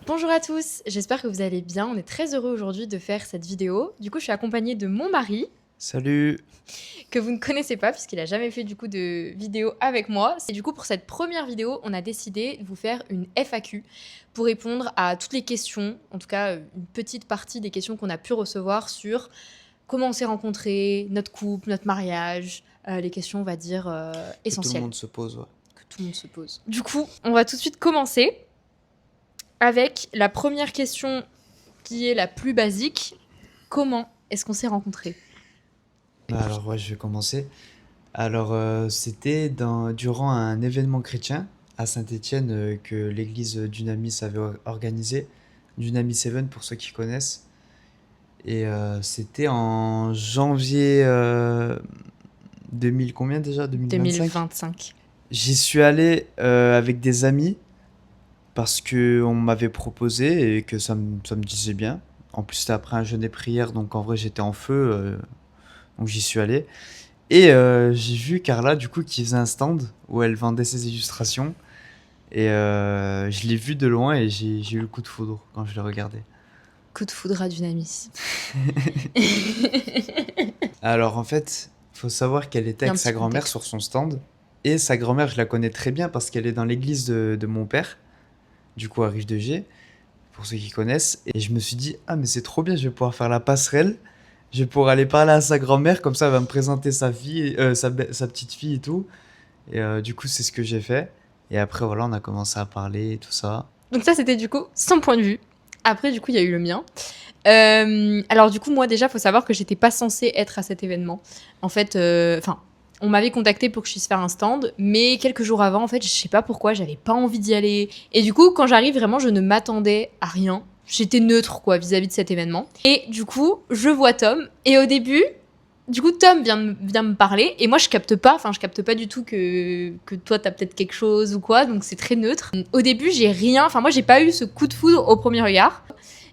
Bonjour à tous, j'espère que vous allez bien. On est très heureux aujourd'hui de faire cette vidéo. Du coup, je suis accompagnée de mon mari, Salut. que vous ne connaissez pas puisqu'il a jamais fait du coup de vidéo avec moi. Et du coup, pour cette première vidéo, on a décidé de vous faire une FAQ pour répondre à toutes les questions, en tout cas une petite partie des questions qu'on a pu recevoir sur comment on s'est rencontrés, notre couple, notre mariage, les questions, on va dire, Que tout le essentielles monde se pose, ouais. que tout le monde se pose. Du coup, on va tout de suite commencer avec la première question qui est la plus basique. Comment est-ce qu'on s'est rencontrés? Alors, ouais, je vais commencer. Alors, c'était durant un événement chrétien à Saint-Étienne que l'église d'Unamis avait organisé. Dunamis Seven pour ceux qui connaissent. Et c'était en janvier 2000, combien déjà? 2025? 2025. J'y suis allé avec des amis parce que on m'avait proposé et que ça me disait bien. En plus, c'était après un jeûne et prière, donc en vrai, j'étais en feu, donc j'y suis allé. Et j'ai vu Carla, du coup, qui faisait un stand où elle vendait ses illustrations. Et je l'ai vue de loin et j'ai eu le coup de foudre quand je l'ai regardé. Coup de foudre à Dunamis. Alors, en fait, faut savoir qu'elle était Il y a un avec petit sa grand-mère contexte. sur son stand. Et sa grand-mère, je la connais très bien parce qu'elle est dans l'église de mon père, du coup, à Rive de Gier, pour ceux qui connaissent. Et je me suis dit, ah, mais c'est trop bien, je vais pouvoir faire la passerelle. Je vais pouvoir aller parler à sa grand-mère, comme ça, elle va me présenter sa fille, sa petite fille et tout. Et du coup, c'est ce que j'ai fait. Et après, voilà, on a commencé à parler et tout ça. Donc ça, c'était du coup son point de vue. Après, du coup, il y a eu le mien. Alors du coup, moi déjà, faut savoir que j'étais pas censée être à cet événement. En fait, on m'avait contacté pour que je puisse faire un stand, mais quelques jours avant, en fait, je sais pas pourquoi, j'avais pas envie d'y aller. Et du coup, quand j'arrive, vraiment, je ne m'attendais à rien. J'étais neutre, quoi, vis-à-vis de cet événement. Et du coup, je vois Tom, et au début, du coup, Tom vient me parler, et moi, je capte pas du tout que toi, t'as peut-être quelque chose ou quoi, donc c'est très neutre. Au début, moi, j'ai pas eu ce coup de foudre au premier regard.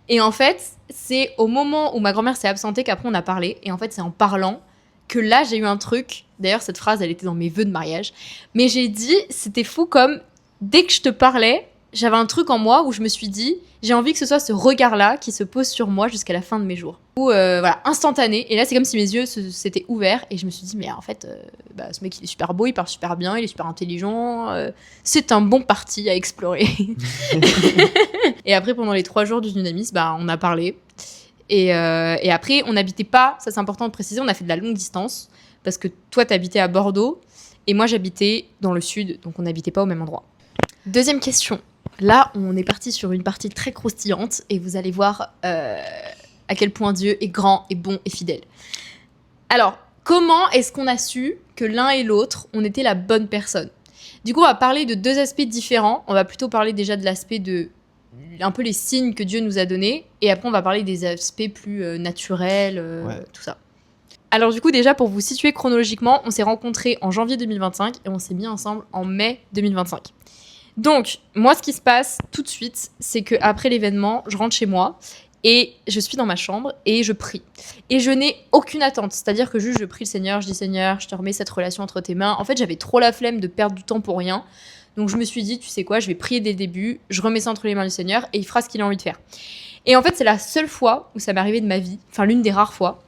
Et en fait, c'est au moment où ma grand-mère s'est absentée qu'après on a parlé. Et en fait, c'est en parlant que là, j'ai eu un truc. D'ailleurs, cette phrase, elle était dans mes vœux de mariage. Mais j'ai dit, c'était fou comme dès que je te parlais, j'avais un truc en moi où je me suis dit, j'ai envie que ce soit ce regard-là qui se pose sur moi jusqu'à la fin de mes jours. Ou voilà, instantané. Et là, c'est comme si mes yeux s'étaient ouverts et je me suis dit, mais en fait, ce mec, il est super beau, il parle super bien, il est super intelligent. C'est un bon parti à explorer. Et après, pendant les 3 jours du Dynamis, on a parlé. Et après, on n'habitait pas, ça c'est important de préciser, on a fait de la longue distance. Parce que toi, t'habitais à Bordeaux et moi, j'habitais dans le sud, donc on n'habitait pas au même endroit. Deuxième question. Là, on est parti sur une partie très croustillante et vous allez voir à quel point Dieu est grand et bon et fidèle. Alors, comment est-ce qu'on a su que l'un et l'autre, on était la bonne personne? Du coup, on va parler de 2 aspects différents. On va plutôt parler déjà de l'aspect de un peu les signes que Dieu nous a donnés, et après on va parler des aspects plus naturels, Ouais. tout ça. Alors du coup, déjà pour vous situer chronologiquement, on s'est rencontrés en janvier 2025 et on s'est mis ensemble en mai 2025. Donc, moi, ce qui se passe tout de suite, c'est qu'après l'événement, je rentre chez moi et je suis dans ma chambre et je prie. Et je n'ai aucune attente, c'est-à-dire que juste je prie le Seigneur, je dis Seigneur, je te remets cette relation entre tes mains. En fait, j'avais trop la flemme de perdre du temps pour rien. Donc je me suis dit, tu sais quoi, je vais prier dès le début, je remets ça entre les mains du Seigneur et il fera ce qu'il a envie de faire. Et en fait, c'est la seule fois où ça m'est arrivé de ma vie, enfin l'une des rares fois,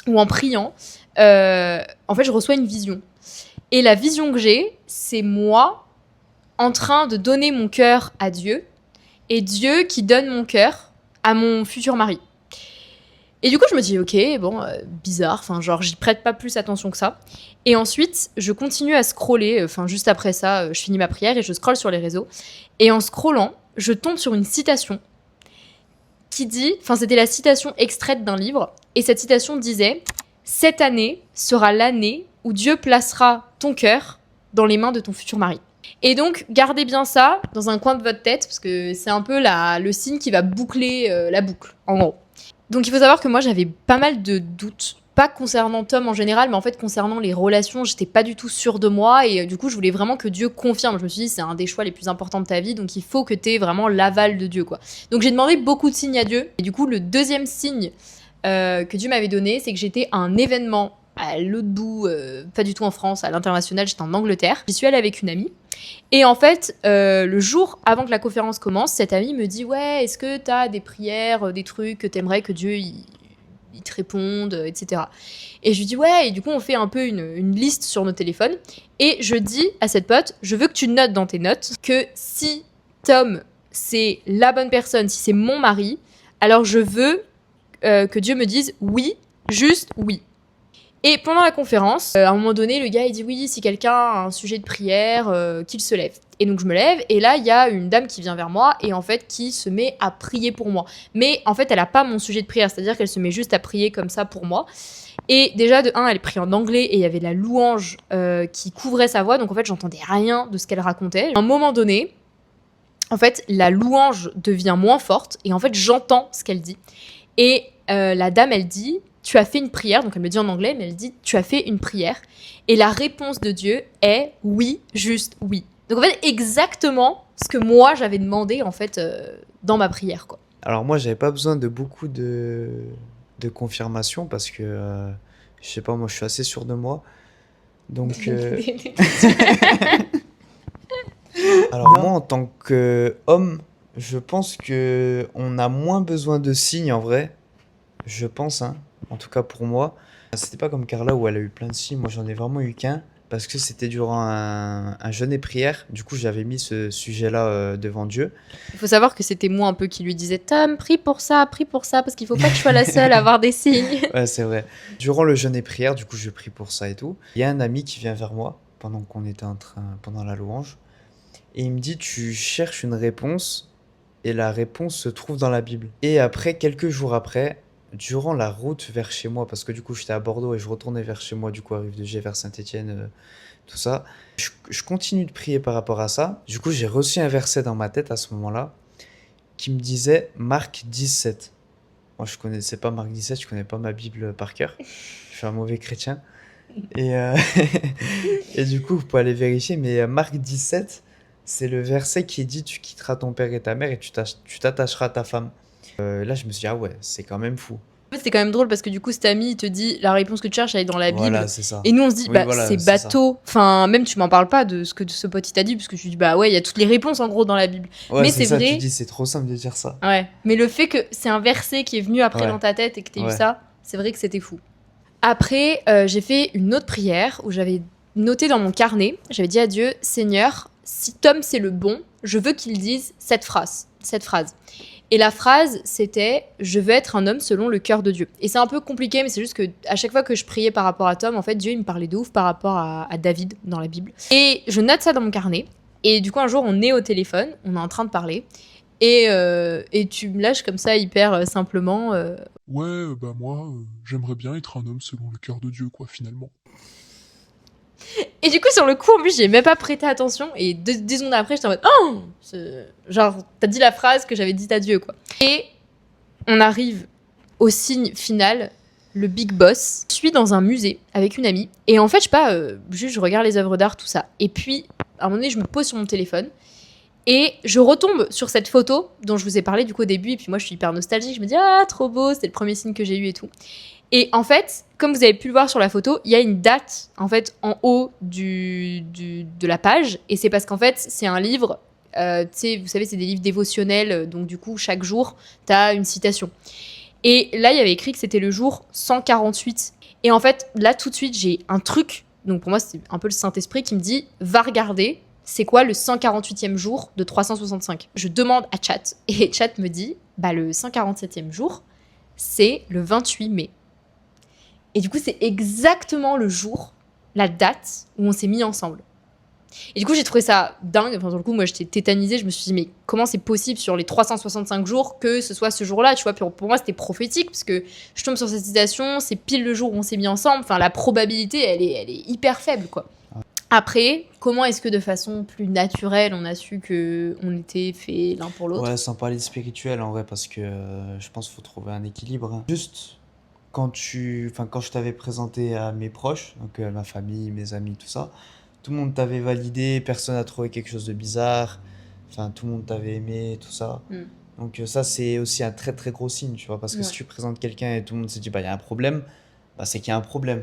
où en priant, en fait, je reçois une vision. Et la vision que j'ai, c'est moi en train de donner mon cœur à Dieu et Dieu qui donne mon cœur à mon futur mari. Et du coup, je me dis, ok, bon, bizarre, enfin, genre, j'y prête pas plus attention que ça. Et ensuite, je continue à scroller, enfin, juste après ça, je finis ma prière et je scrolle sur les réseaux. Et en scrollant, je tombe sur une citation qui dit, enfin, c'était la citation extraite d'un livre, et cette citation disait, cette année sera l'année où Dieu placera ton cœur dans les mains de ton futur mari. Et donc, gardez bien ça dans un coin de votre tête, parce que c'est un peu le signe qui va boucler la boucle, en gros. Donc il faut savoir que moi j'avais pas mal de doutes, pas concernant Tom en général, mais en fait concernant les relations, j'étais pas du tout sûre de moi et du coup je voulais vraiment que Dieu confirme. Je me suis dit c'est un des choix les plus importants de ta vie, donc il faut que t'aies vraiment l'aval de Dieu, quoi. Donc j'ai demandé beaucoup de signes à Dieu et du coup le deuxième signe que Dieu m'avait donné, c'est que j'étais à un événement à l'autre bout, pas du tout en France, à l'international, j'étais en Angleterre. J'y suis allée avec une amie. Et en fait, le jour avant que la conférence commence, cette amie me dit ouais, est-ce que t'as des prières, des trucs que t'aimerais que Dieu il te réponde, etc. Et je lui dis ouais, et du coup on fait un peu une liste sur nos téléphones. Et je dis à cette pote, je veux que tu notes dans tes notes que si Tom c'est la bonne personne, si c'est mon mari, alors je veux que Dieu me dise oui, juste oui. Et pendant la conférence, à un moment donné, le gars il dit oui, si quelqu'un a un sujet de prière, qu'il se lève. Et donc je me lève, et là il y a une dame qui vient vers moi, et en fait qui se met à prier pour moi. Mais en fait elle a pas mon sujet de prière, c'est-à-dire qu'elle se met juste à prier comme ça pour moi. Et déjà de un, elle prie en anglais, et il y avait la louange qui couvrait sa voix, donc en fait j'entendais rien de ce qu'elle racontait. À un moment donné, en fait la louange devient moins forte, et en fait j'entends ce qu'elle dit. Et la dame elle dit tu as fait une prière, donc elle me dit en anglais, mais elle dit tu as fait une prière, et la réponse de Dieu est oui, juste oui. Donc en fait exactement ce que moi j'avais demandé en fait dans ma prière quoi. Alors moi, j'avais pas besoin de beaucoup de confirmation parce que, je sais pas, moi, je suis assez sûr de moi. Donc, alors moi, en tant qu'homme, je pense que on a moins besoin de signes en vrai. Je pense, hein. En tout cas pour moi. C'était pas comme Carla où elle a eu plein de signes. Moi, j'en ai vraiment eu qu'un. Parce que c'était durant un jeûne et prière. Du coup, j'avais mis ce sujet-là devant Dieu. Il faut savoir que c'était moi un peu qui lui disais Tom, prie pour ça, parce qu'il faut pas que je sois la seule à avoir des signes. Ouais, c'est vrai. Durant le jeûne et prière, du coup, je prie pour ça et tout. Il y a un ami qui vient vers moi pendant qu'on était pendant la louange. Et il me dit, tu cherches une réponse et la réponse se trouve dans la Bible. Et après, quelques jours après, durant la route vers chez moi, parce que du coup, j'étais à Bordeaux et je retournais vers chez moi, du coup, à Rive-de-Gier, vers Saint-Étienne, tout ça. Je continue de prier par rapport à ça. Du coup, j'ai reçu un verset dans ma tête à ce moment-là qui me disait Marc 17. Moi, je connaissais pas Marc 17, je connais pas ma Bible par cœur. Je suis un mauvais chrétien. Et, et du coup, vous pouvez aller vérifier, mais Marc 17, c'est le verset qui dit tu quitteras ton père et ta mère et tu t'attacheras à ta femme. Là, je me suis dit, ah ouais, c'est quand même fou. En fait, c'était quand même drôle parce que du coup, cet ami il te dit la réponse que tu cherches elle est dans la Bible. Voilà, c'est ça. Et nous on se dit Oui, bah voilà, c'est c'est ça. bateau. Enfin même tu m'en parles pas de ce que ce pote il t'a dit parce que je lui dis bah ouais il y a toutes les réponses en gros dans la Bible. Ouais, Mais c'est c'est ça, tu vrai. dis, c'est trop simple de dire ça. Ouais. Mais le fait que c'est un verset qui est venu après Ouais, dans ta tête et que t'aies eu ouais. ça, c'est vrai que c'était fou. Après, j'ai fait une autre prière où j'avais noté dans mon carnet, j'avais dit à Dieu, Seigneur, si Tom c'est le bon, je veux qu'il dise cette phrase. Et la phrase, c'était je veux être un homme selon le cœur de Dieu. Et c'est un peu compliqué, mais c'est juste que à chaque fois que je priais par rapport à Tom, en fait, Dieu il me parlait de ouf par rapport à David dans la Bible. Et je note ça dans mon carnet. Et du coup, un jour, on est au téléphone, on est en train de parler. Et tu me lâches comme ça hyper simplement. Ouais, bah moi, j'aimerais bien être un homme selon le cœur de Dieu, quoi, finalement. Et du coup, sur le coup, en plus, j'ai même pas prêté attention. Et 2 secondes après, j'étais en mode oh genre, t'as dit la phrase que j'avais dite à Dieu, quoi. Et on arrive au signe final, le big boss. Je suis dans un musée avec une amie. Et en fait, je sais pas, juste je regarde les œuvres d'art, tout ça. Et puis, à un moment donné, je me pose sur mon téléphone. Et je retombe sur cette photo dont je vous ai parlé du coup au début. Et puis moi, je suis hyper nostalgique. Je me dis, ah, trop beau, c'était le premier signe que j'ai eu et tout. Et en fait, comme vous avez pu le voir sur la photo, il y a une date en fait en haut de la page. Et c'est parce qu'en fait, c'est un livre. Tu sais, vous savez, c'est des livres dévotionnels. Donc du coup, chaque jour, tu as une citation. Et là, il y avait écrit que c'était le jour 148. Et en fait, là, tout de suite, j'ai un truc. Donc pour moi, c'est un peu le Saint-Esprit qui me dit, va regarder. C'est quoi le 148e jour de 365 ? Je demande à Chat, et Chat me dit, bah le 147e jour, c'est le 28 mai. Et du coup, c'est exactement le jour, la date où on s'est mis ensemble. Et du coup, j'ai trouvé ça dingue. Enfin, sur le coup, moi, j'étais tétanisée. Je me suis dit, mais comment c'est possible sur les 365 jours que ce soit ce jour-là, tu vois ? Puis pour moi, c'était prophétique, parce que je tombe sur cette citation, c'est pile le jour où on s'est mis ensemble. Enfin, la probabilité, elle est hyper faible, quoi. Après, comment est-ce que de façon plus naturelle, on a su qu'on était faits l'un pour l'autre ? Ouais, sans parler de spirituel en vrai, parce que je pense qu'il faut trouver un équilibre, hein. Juste quand je t'avais présenté à mes proches, donc ma famille, mes amis, tout ça, tout le monde t'avait validé, personne n'a trouvé quelque chose de bizarre, enfin tout le monde t'avait aimé, tout ça. Mm. Donc ça c'est aussi un très très gros signe, tu vois, parce que si Ouais. tu présentes quelqu'un et tout le monde se dit bah il y a un problème, bah c'est qu'il y a un problème,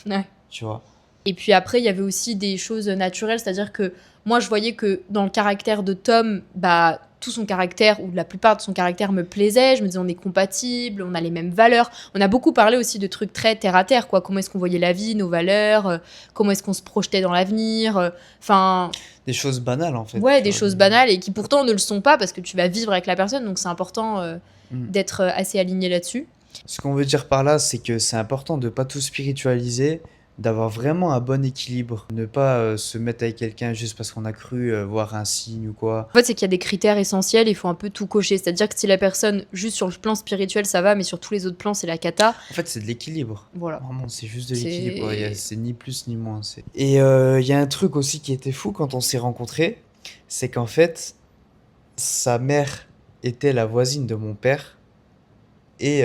Ouais. tu vois. Et puis après, il y avait aussi des choses naturelles, c'est-à-dire que moi, je voyais que dans le caractère de Tom, bah, tout son caractère, ou la plupart de son caractère me plaisait. Je me disais, on est compatibles, on a les mêmes valeurs. On a beaucoup parlé aussi de trucs très terre-à-terre, quoi. Comment est-ce qu'on voyait la vie, nos valeurs, comment est-ce qu'on se projetait dans l'avenir. Enfin, Des choses banales, en fait. ouais, Tu des vois, choses banales et qui pourtant ne le sont pas parce que tu vas vivre avec la personne, donc c'est important Mm. d'être assez aligné là-dessus. Ce qu'on veut dire par là, c'est que c'est important de pas tout spiritualiser, d'avoir vraiment un bon équilibre. Ne pas se mettre avec quelqu'un juste parce qu'on a cru voir un signe ou quoi. En fait, c'est qu'il y a des critères essentiels, il faut un peu tout cocher. C'est-à-dire que si la personne, juste sur le plan spirituel, ça va, mais sur tous les autres plans, c'est la cata. En fait, c'est de l'équilibre. Voilà. Vraiment, c'est juste de C'est- l'équilibre. C'est ni plus ni moins. Et il y a un truc aussi qui était fou quand on s'est rencontrés, c'est qu'en fait, sa mère était la voisine de mon père et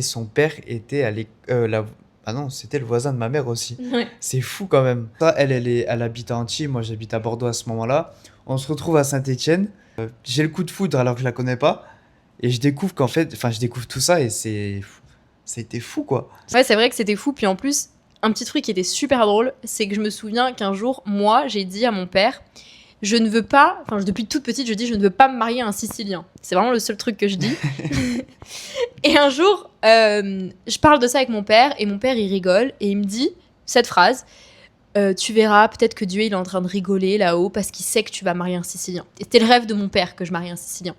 son père était à l'école. Ah non, c'était le voisin de ma mère aussi. Ouais. C'est fou quand même. Ça, elle habite à Antibes, moi j'habite à Bordeaux à ce moment-là. On se retrouve à Saint-Étienne. J'ai le coup de foudre alors que je la connais pas. Et je découvre qu'en fait, enfin, je découvre tout ça et c'était fou quoi. Ouais, c'est vrai que c'était fou. Puis en plus, un petit truc qui était super drôle, c'est que je me souviens qu'un jour, moi, j'ai dit à mon père, je ne veux pas, enfin, depuis toute petite, je dis, je ne veux pas me marier à un Sicilien. C'est vraiment le seul truc que je dis. Et un jour, je parle de ça avec mon père, et mon père, il rigole, et il me dit cette phrase, tu verras, peut-être que Dieu, il est en train de rigoler là-haut, parce qu'il sait que tu vas marier un Sicilien. Et c'était le rêve de mon père, que je marie un Sicilien.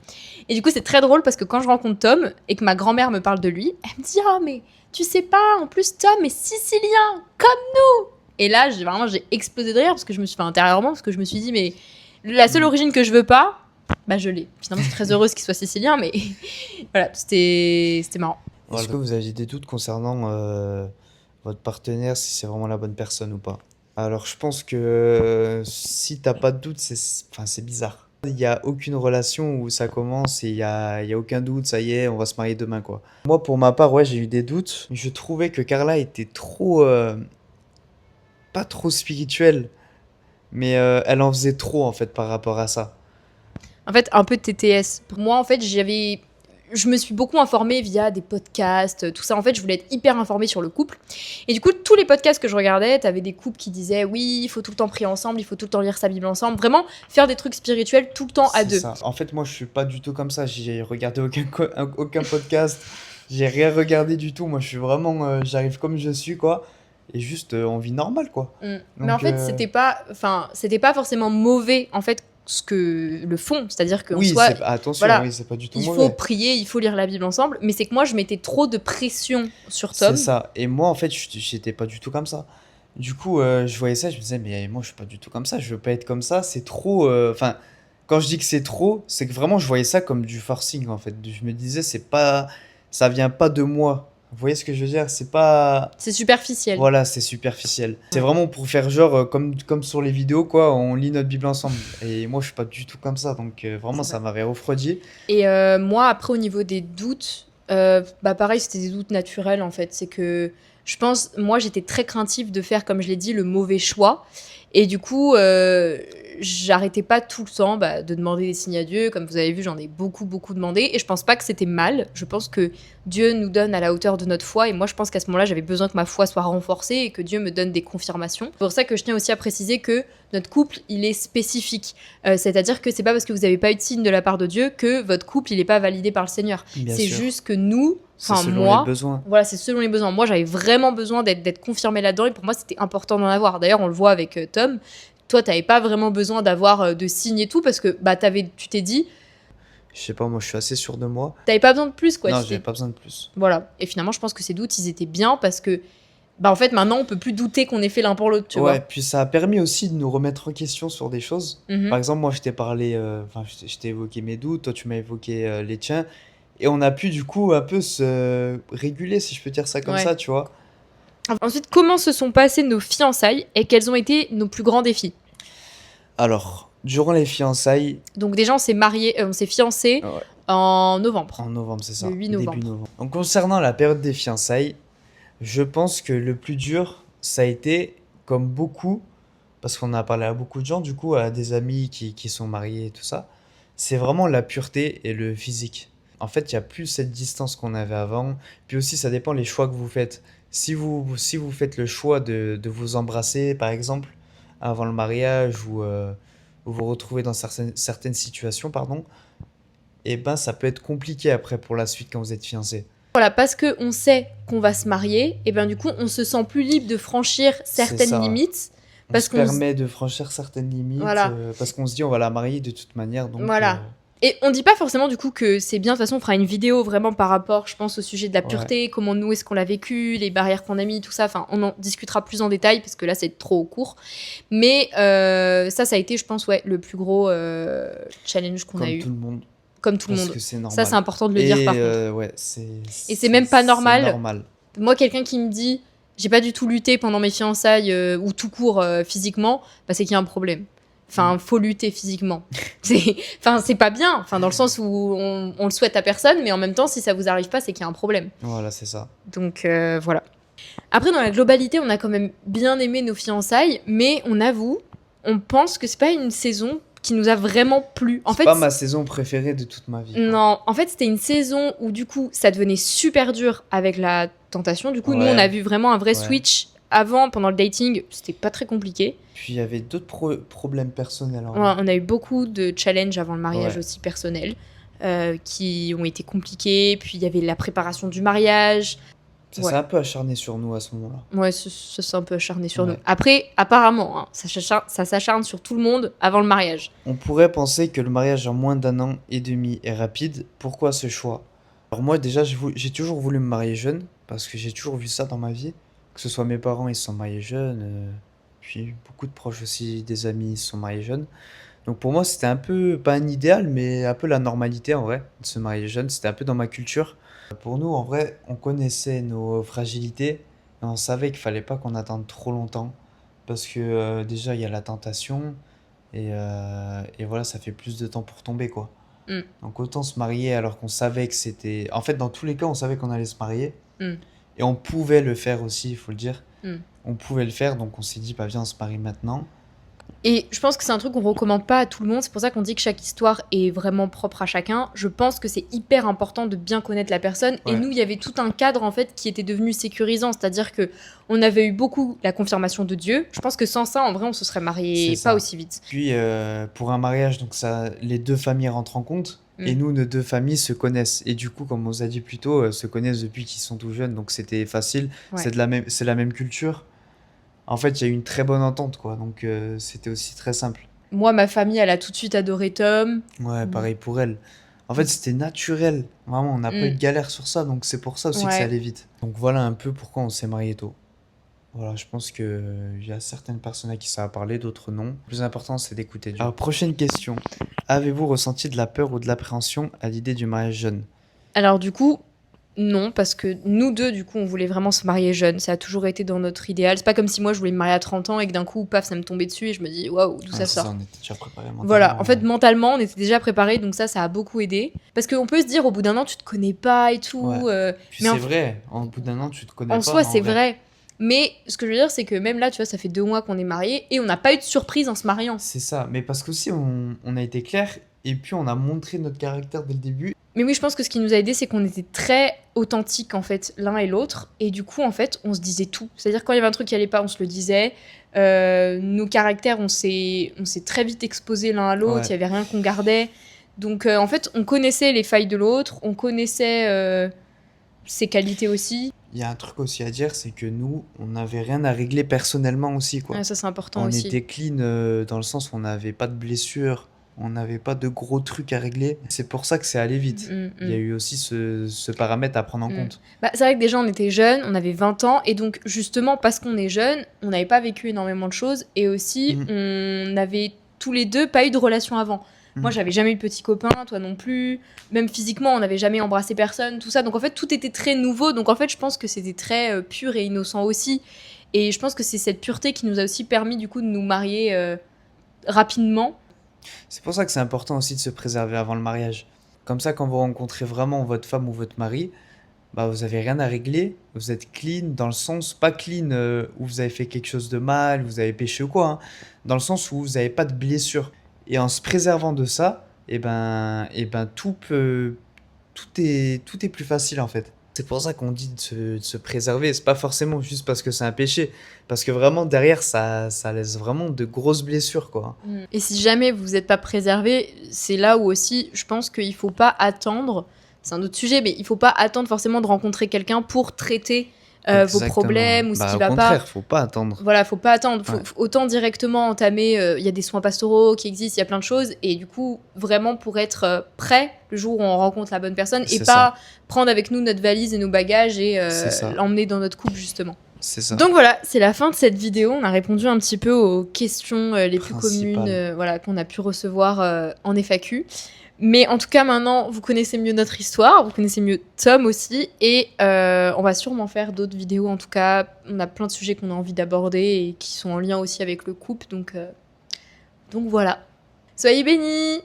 Et du coup, c'est très drôle, parce que quand je rencontre Tom, et que ma grand-mère me parle de lui, elle me dit, ah, mais tu sais pas, en plus, Tom est Sicilien, comme nous. Et là, j'ai explosé de rire, parce que je me suis fait intérieurement, parce que je me suis dit, mais la seule origine que je veux pas, bah je l'ai. Finalement, je suis très heureuse qu'il soit sicilien, mais voilà, c'était marrant. Est-ce que vous aviez des doutes concernant votre partenaire, si c'est vraiment la bonne personne ou pas? Alors, je pense que si t'as pas de doute, enfin, c'est bizarre. Il n'y a aucune relation où ça commence et il y a aucun doute, ça y est, on va se marier demain, quoi. Moi, pour ma part, ouais, j'ai eu des doutes. Je trouvais que Carla était trop, pas trop spirituelle, mais elle en faisait trop, en fait, par rapport à ça. En fait, un peu de TTS. Pour moi, en fait, je me suis beaucoup informée via des podcasts, tout ça. En fait, je voulais être hyper informée sur le couple. Et du coup, tous les podcasts que je regardais, t'avais des couples qui disaient oui, il faut tout le temps prier ensemble, il faut tout le temps lire sa Bible ensemble. Vraiment, faire des trucs spirituels tout le temps à C'est deux. ça. En fait, moi, je suis pas du tout comme ça. J'ai regardé aucun podcast. J'ai rien regardé du tout. Moi, je suis vraiment, j'arrive comme je suis, quoi. Et juste, on vit normal, quoi. Mais Donc, en fait, c'était pas forcément mauvais, en fait, ce que le fond. C'est-à-dire qu'en oui, soi, attention, voilà, oui, c'est pas du tout il mauvais. faut prier, il faut lire la Bible ensemble. Mais c'est que moi, je mettais trop de pression sur Tom. C'est ça. Et moi, en fait, j'étais pas du tout comme ça. Du coup, je voyais ça, je me disais, mais moi, je suis pas du tout comme ça. Je veux pas être comme ça. C'est trop. Enfin, quand je dis que c'est trop, c'est que vraiment, je voyais ça comme du forcing, en fait. Je me disais, c'est pas. Ça vient pas de moi. Vous voyez ce que je veux dire? C'est pas. C'est superficiel. Voilà, c'est superficiel. C'est vraiment pour faire genre, comme sur les vidéos, quoi, on lit notre Bible ensemble. Et moi, je suis pas du tout comme ça, donc vraiment, C'est ça vrai. m'avait refroidi. Et moi, après, au niveau des doutes, bah pareil, c'était des doutes naturels en fait. C'est que je pense, moi, j'étais très craintive de faire, comme je l'ai dit, le mauvais choix. Et du coup, j'arrêtais pas tout le temps de demander des signes à Dieu. Comme vous avez vu, j'en ai beaucoup, beaucoup demandé. Et je pense pas que c'était mal. Je pense que Dieu nous donne à la hauteur de notre foi. Et moi, je pense qu'à ce moment-là, j'avais besoin que ma foi soit renforcée et que Dieu me donne des confirmations. C'est pour ça que je tiens aussi à préciser que notre couple, il est spécifique. C'est-à-dire que c'est pas parce que vous n'avez pas eu de signe de la part de Dieu que votre couple, il n'est pas validé par le Seigneur. Bien C'est sûr. juste que nous, C'est enfin selon moi, les besoins. voilà, c'est selon les besoins. Moi, j'avais vraiment besoin d'être confirmée là-dedans et pour moi, c'était important d'en avoir. D'ailleurs, on le voit avec Tom. Toi, t'avais pas vraiment besoin d'avoir de signes et tout parce que tu t'es dit, Je sais pas, moi, je suis assez sûr de moi. t'avais pas besoin de plus, quoi. Non, Tu t'es- j'avais pas besoin de plus. Voilà. Et finalement, je pense que ces doutes, ils étaient bien parce que, en fait, maintenant, on peut plus douter qu'on ait fait l'un pour l'autre, tu Ouais, vois. puis ça a permis aussi de nous remettre en question sur des choses. Mhm. Par exemple, moi, je t'ai parlé, enfin, je t'ai évoqué mes doutes, toi, tu m'as évoqué les tiens. Et on a pu, du coup, un peu se réguler, si je peux dire ça comme Ouais. ça, tu vois. Ensuite, comment se sont passées nos fiançailles et quels ont été nos plus grands défis? Alors, durant les fiançailles, Donc déjà, on s'est fiancés ouais, en novembre. en novembre, c'est ça, Le 8 début novembre. novembre. Donc, concernant la période des fiançailles, je pense que le plus dur, ça a été, comme beaucoup, parce qu'on a parlé à beaucoup de gens, du coup, à des amis qui sont mariés et tout ça, c'est vraiment la pureté et le physique. En fait, il n'y a plus cette distance qu'on avait avant. Puis aussi, ça dépend les choix que vous faites. Si vous faites le choix de vous embrasser, par exemple, avant le mariage ou vous retrouvez dans certaines situations, pardon, et ben ça peut être compliqué après pour la suite quand vous êtes fiancés. Voilà, parce qu'on sait qu'on va se marier, et ben du coup, on se sent plus libre de franchir C'est certaines ça. limites, On parce se qu'on se... permet de franchir certaines limites Voilà, parce qu'on se dit on va la marier de toute manière, donc voilà. Et on dit pas forcément du coup que c'est bien, de toute façon, on fera une vidéo vraiment par rapport, je pense, au sujet de la ouais. pureté, comment nous, est-ce qu'on l'a vécu, les barrières qu'on a mis, tout ça, enfin, on en discutera plus en détail, parce que là, c'est trop court. Mais ça a été, je pense, ouais, le plus gros challenge qu'on a Comme eu, tout le monde, comme tout le parce monde. que c'est Ça, c'est normal. important de le dire, Et par contre. ouais, Et c'est même pas c'est normal. normal. Moi, quelqu'un qui me dit j'ai pas du tout lutté pendant mes fiançailles ou tout court physiquement, bah, c'est qu'il y a un problème. Enfin, Mm. faut lutter physiquement. C'est pas bien. Enfin, dans le sens où on le souhaite à personne, mais en même temps, si ça vous arrive pas, c'est qu'il y a un problème. Voilà, c'est ça. Donc voilà. Après, dans la globalité, on a quand même bien aimé nos fiançailles, mais on avoue, on pense que c'est pas une saison qui nous a vraiment plu. En C'est fait, pas ma saison préférée de toute ma vie, quoi. non, en fait, c'était une saison où du coup, ça devenait super dur avec la tentation. Du coup, nous, on a Ouais, vu vraiment un vrai ouais. switch. Avant, pendant le dating, c'était pas très compliqué. Puis il y avait d'autres problèmes personnels en Ouais, vrai. on a eu beaucoup de challenges avant le mariage Ouais. aussi personnels qui ont été compliqués. Puis il y avait la préparation du mariage. Ça Ouais, s'est un peu acharné sur nous à ce moment-là. ouais, ça s'est un peu acharné sur nous. Ouais. Après, apparemment, hein, ça s'acharne sur tout le monde avant le mariage. On pourrait penser que le mariage en moins d'un an et demi est rapide. Pourquoi ce choix? Alors moi déjà, j'ai toujours voulu me marier jeune, parce que j'ai toujours vu ça dans ma vie. Que ce soit mes parents, ils se sont mariés jeunes, puis beaucoup de proches aussi, des amis, ils se sont mariés jeunes. Donc pour moi, c'était un peu, pas un idéal, mais un peu la normalité en vrai, de se marier jeune. C'était un peu dans ma culture. Pour nous, en vrai, on connaissait nos fragilités et on savait qu'il fallait pas qu'on attende trop longtemps. Parce que déjà, il y a la tentation et voilà, ça fait plus de temps pour tomber, quoi. Mm, Donc autant se marier alors qu'on savait que c'était... En fait, dans tous les cas, on savait qu'on allait se marier. mm, Et on pouvait le faire aussi, il faut le dire. mm. On pouvait le faire, donc on s'est dit, bah viens, on se marie maintenant. Et je pense que c'est un truc qu'on recommande pas à tout le monde. C'est pour ça qu'on dit que chaque histoire est vraiment propre à chacun. Je pense que c'est hyper important de bien connaître la personne. Et Ouais, nous, il y avait tout un cadre en fait qui était devenu sécurisant. C'est-à-dire que on avait eu beaucoup la confirmation de Dieu. Je pense que sans ça, en vrai, on se serait c'est marié pas ça. aussi vite. Puis pour un mariage, donc ça, les deux familles rentrent en compte. Et Mm. nous, nos deux familles se connaissent. Et du coup, comme on vous a dit plus tôt, se connaissent depuis qu'ils sont tout jeunes. Donc c'était facile. Ouais. C'est la même culture. En fait, il y a eu une très bonne entente, quoi. Donc c'était aussi très simple. Moi, ma famille, elle a tout de suite adoré Tom. Ouais, Mm. pareil pour elle. En fait, c'était naturel. Vraiment, on n'a pas eu Mm. de galère sur ça. Donc c'est pour ça aussi que ça Ouais. allait vite. Donc voilà un peu pourquoi on s'est marié tôt. Voilà, je pense que il y a certaines personnes à qui ça a parlé, d'autres non. Le plus important, c'est d'écouter Dieu. Alors, prochaine question. Avez-vous ressenti de la peur ou de l'appréhension à l'idée du mariage jeune? Alors du coup, non, parce que nous deux, du coup, on voulait vraiment se marier jeune. Ça a toujours été dans notre idéal. C'est pas comme si moi, je voulais me marier à 30 ans et que d'un coup, paf, ça me tombait dessus et je me dis, waouh, d'où Ouais, ça c'est ça, sort. on était déjà préparé Voilà, en fait, mentalement. mentalement, on était déjà préparés, donc ça a beaucoup aidé. Parce qu'on peut se dire, au bout d'un an, tu te connais pas et Ouais. tout. Puis Mais c'est vrai, en bout d'un an, tu te connais en pas, soi, en c'est vrai. vrai. Mais ce que je veux dire, c'est que même là, tu vois, ça fait 2 mois qu'on est mariés et on n'a pas eu de surprise en se mariant. C'est ça, mais parce qu'aussi, on a été clair et puis on a montré notre caractère dès le début. Mais oui, je pense que ce qui nous a aidé, c'est qu'on était très authentiques, en fait, l'un et l'autre. Et du coup, en fait, on se disait tout. C'est-à-dire, quand il y avait un truc qui allait pas, on se le disait. Nos caractères, on s'est très vite exposés l'un à l'autre. Il Ouais. y avait rien qu'on gardait. Donc, en fait, on connaissait les failles de l'autre. On connaissait ses qualités aussi. Il y a un truc aussi à dire, c'est que nous, on n'avait rien à régler personnellement aussi, quoi. Ouais, ça, c'est important On aussi. était clean dans le sens où on n'avait pas de blessures, on n'avait pas de gros trucs à régler. C'est pour ça que c'est allé vite. Il y a eu aussi ce paramètre à prendre en compte. Bah, c'est vrai que déjà, on était jeunes, on avait 20 ans. Et donc, justement, parce qu'on est jeunes, on n'avait pas vécu énormément de choses. Et aussi, Mhm. on n'avait tous les deux pas eu de relation avant. Moi, Mhm. j'avais jamais eu de petit copain, toi non plus. Même physiquement, on n'avait jamais embrassé personne, tout ça. Donc en fait, tout était très nouveau. Donc en fait, je pense que c'était très pur et innocent aussi. Et je pense que c'est cette pureté qui nous a aussi permis du coup de nous marier rapidement. C'est pour ça que c'est important aussi de se préserver avant le mariage. Comme ça, quand vous rencontrez vraiment votre femme ou votre mari, bah vous avez rien à régler, vous êtes clean dans le sens, pas clean où vous avez fait quelque chose de mal, vous avez péché ou quoi, hein, dans le sens où vous n'avez pas de blessure. Et en se préservant de ça, tout est plus facile en fait. C'est pour ça qu'on dit de se préserver. C'est pas forcément juste parce que c'est un péché. Parce que vraiment, derrière, ça laisse vraiment de grosses blessures, quoi. Et si jamais vous n'êtes pas préservé, c'est là où aussi, je pense qu'il faut pas attendre, c'est un autre sujet, mais il faut pas attendre forcément de rencontrer quelqu'un pour traiter vos Exactement. problèmes ou ce Bah, qui au va pas. contraire, faut pas attendre. Voilà, faut pas attendre. Ouais. Faut autant directement entamer. Il y a des soins pastoraux qui existent, il y a plein de choses. Et du coup, vraiment pour être prêt le jour où on rencontre la bonne personne et C'est pas prendre avec nous notre valise et nos bagages et C'est ça. l'emmener dans notre couple, justement. C'est ça. Donc voilà, c'est la fin de cette vidéo. On a répondu un petit peu aux questions les plus Principales. communes voilà, qu'on a pu recevoir en FAQ. Mais en tout cas, maintenant, vous connaissez mieux notre histoire, vous connaissez mieux Tom aussi, et on va sûrement faire d'autres vidéos. En tout cas, on a plein de sujets qu'on a envie d'aborder et qui sont en lien aussi avec le couple. Donc voilà. Soyez bénis!